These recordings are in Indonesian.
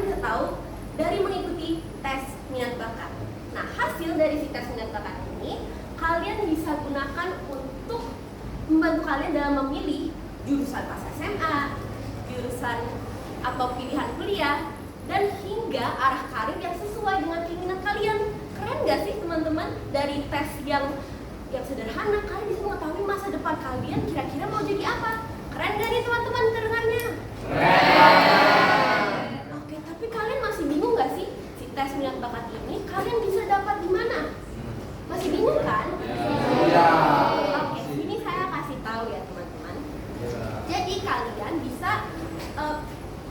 bisa tahu dari mengikuti tes minat bakat. Nah, hasil dari si tes minat bakat ini kalian bisa gunakan untuk membantu kalian dalam memilih jurusan pas SMA, jurusan atau pilihan kuliah, dan hingga arah karir yang sesuai dengan keinginan kalian. Keren gak sih teman-teman? Dari tes yang sederhana, kalian bisa mengetahui masa depan kalian kira-kira mau jadi apa. Keren gak nih teman-teman terdengarnya? Keren! Oke, tapi kalian masih bingung gak sih? Si tes minat bakat ini kalian bisa dapat di mana? Masih bingung kan? Iya. Oke, ini saya kasih tahu ya teman-teman. Jadi kalian bisa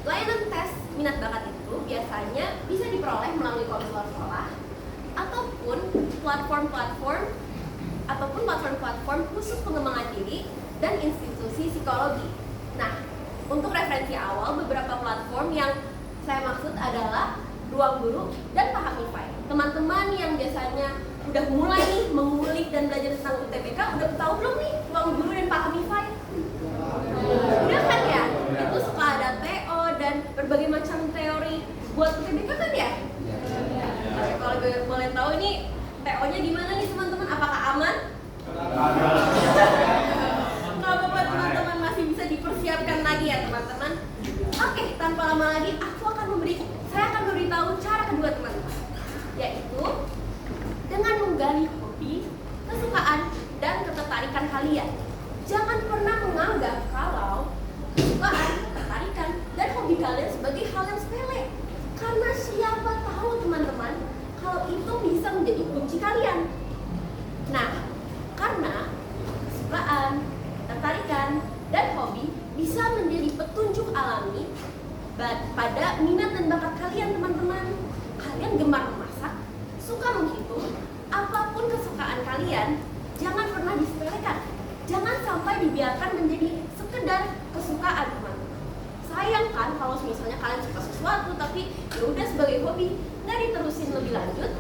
layanan tes minat bakat itu biasanya bisa diperoleh melalui konselor sekolah ataupun platform khusus pengembangan diri dan institusi psikologi. Nah, untuk referensi awal, beberapa platform yang saya maksud adalah Ruang Guru dan Pahamify. Teman-teman yang biasanya udah mulai nih mengulik dan belajar tentang UTBK, udah tahu belum nih Ruang Guru dan Pahamify? Udah kan ya? Itu suka ada TO dan berbagai macam teori buat UTBK kan ya? Oke, kalau boleh tahu ini TO-nya gimana nih teman-teman? Apakah aman? Kalau buat teman-teman masih bisa dipersiapkan lagi ya teman-teman. Oke, tanpa lama lagi saya akan memberitahu cara kedua teman-teman, yaitu dengan menggali hobi, kesukaan, dan ketertarikan kalian. Jangan pernah menganggap kalau kesukaan, ketertarikan, dan hobi kalian sebagai hal yang sepele. Karena siapa tahu teman-teman, kalau itu bisa menjadi kunci kalian. Nah, karena kesukaan, ketertarikan, dan hobi bisa menjadi petunjuk alami pada minat dan bakat kalian teman-teman. Kalian gemar memasak, suka menghitung, apapun kesukaan kalian, jangan pernah disepelekan. Jangan sampai dibiarkan menjadi sekedar kesukaan teman-teman. Sayang kan kalau misalnya kalian suka sesuatu tapi ya udah sebagai hobi, nggak diterusin lebih lanjut,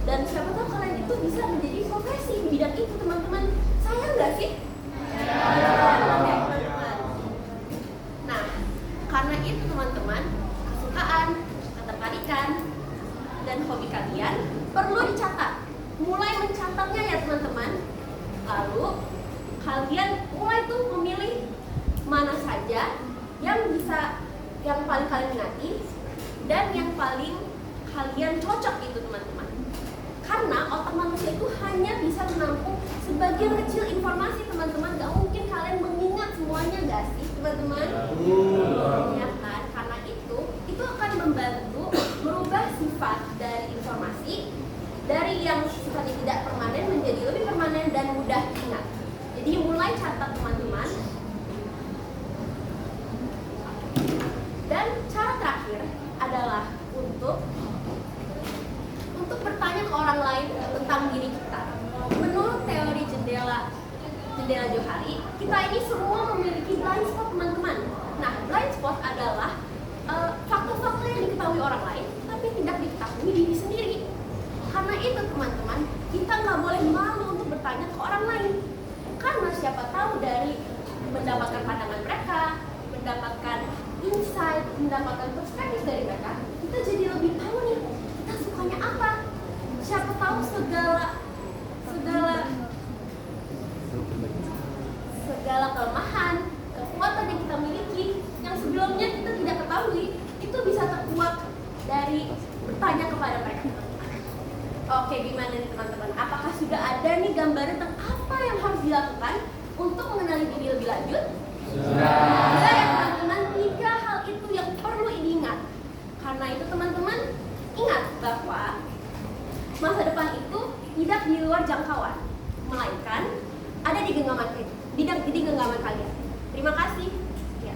dan siapa tahu kalian itu bisa menjadi profesi di bidang itu teman-teman. Sayang nggak sih? Nah, karena itu teman-teman, kesukaan, ketertarikan, dan hobi kalian perlu dicatat. Mulai mencatatnya ya teman-teman. Lalu kalian mulai tuh memilih mana saja yang paling kalian minati dan yang paling kalian cocok itu teman-teman. Karena otak manusia itu hanya bisa menampung sebagian kecil informasi teman-teman. Gak mungkin kalian mengingat semuanya gak sih teman-teman? Ya kan? Karena itu akan membantu merubah sifat dari informasi dari yang sifatnya tidak permanen menjadi lebih permanen dan mudah diingat. Jadi mulai catat teman-teman. Dan cara terakhir adalah untuk bertanya ke orang lain tentang diri kita. Menurut teori jendela Johari, kita ini semua memiliki blind spot teman-teman. Nah, blind spot adalah faktor-faktor yang diketahui orang lain tapi tidak diketahui diri sendiri. Karena itu teman-teman, kita nggak boleh malu untuk bertanya ke orang lain. Karena siapa tahu dari mendapatkan pandangan mereka, mendapatkan insight, mendapatkan perspektif dari mereka, kita jadi lebih tahu nih kita sukanya apa. Siapa tahu segala kelemahan, kekuatan yang kita miliki yang sebelumnya kita tidak ketahui, itu bisa terkuak dari bertanya kepada mereka. Oke, gimana nih teman-teman? Apakah sudah ada nih gambaran tentang apa yang harus dilakukan untuk mengenali diri lebih lanjut? Sudah ya teman-teman, 3 hal itu yang perlu diingat. Karena itu teman-teman, ingat bahwa masa depan itu tidak di luar jangkauan, melainkan ada di genggaman kalian. Terima kasih. Ya.